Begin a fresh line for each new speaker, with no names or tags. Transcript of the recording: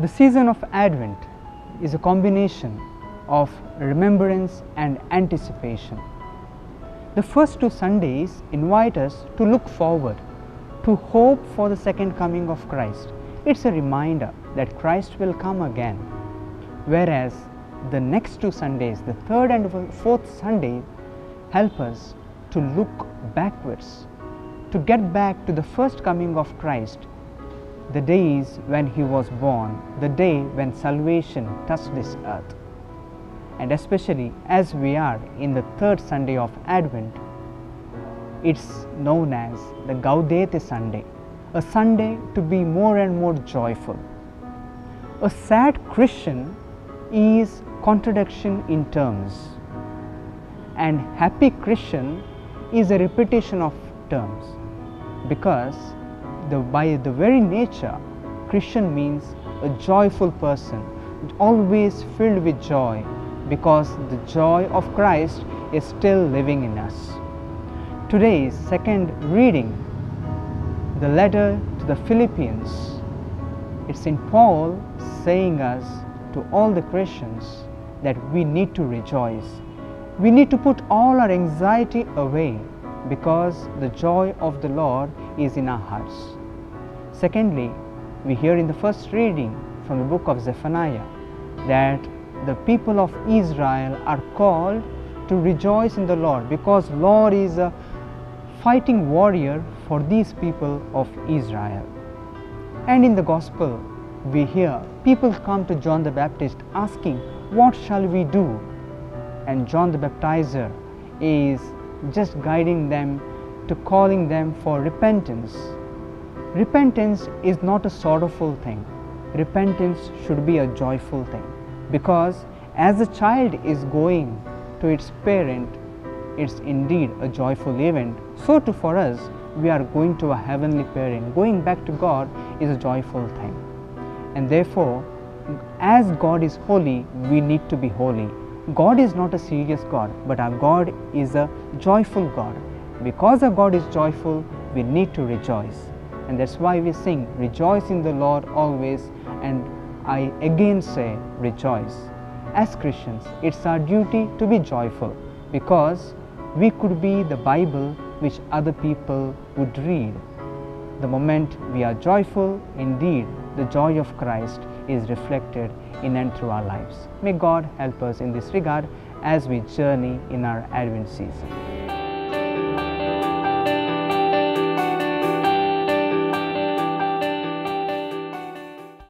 The season of Advent is a combination of remembrance and anticipation. The first 2 Sundays invite us to look forward, to hope for the second coming of Christ. It's a reminder that Christ will come again. Whereas the next 2 Sundays, the third and fourth Sunday, help us to look backwards, to get back to the first coming of Christ, the days when He was born, the day when salvation touched this earth. And especially as we are in the third Sunday of Advent, it's known as the Gaudete Sunday, a Sunday to be more and more joyful. A sad Christian is contradiction in terms, and happy Christian is a repetition of terms, because by the very nature, Christian means a joyful person, always filled with joy, because the joy of Christ is still living in us. Today's second reading, the letter to the Philippians, it's St. Paul saying us to all the Christians that we need to rejoice. We need to put all our anxiety away, because the joy of the Lord is in our hearts. Secondly, we hear in the first reading from the book of Zephaniah that the people of Israel are called to rejoice in the Lord, because Lord is a fighting warrior for these people of Israel. And in the Gospel, we hear people come to John the Baptist asking, "What shall we do?" And John the Baptizer is just guiding them to calling them for repentance. Repentance is not a sorrowful thing. Repentance should be a joyful thing, because as a child is going to its parent, it's indeed a joyful event. So too for us, we are going to a heavenly parent. Going back to God is a joyful thing. And therefore, as God is holy, we need to be holy. God is not a serious God, but our God is a joyful God. Because our God is joyful, we need to rejoice. And that's why we sing, "Rejoice in the Lord always," and I again say, rejoice. As Christians, it's our duty to be joyful, because we could be the Bible which other people would read. The moment we are joyful, indeed, the joy of Christ is reflected in and through our lives. May God help us in this regard as we journey in our Advent season.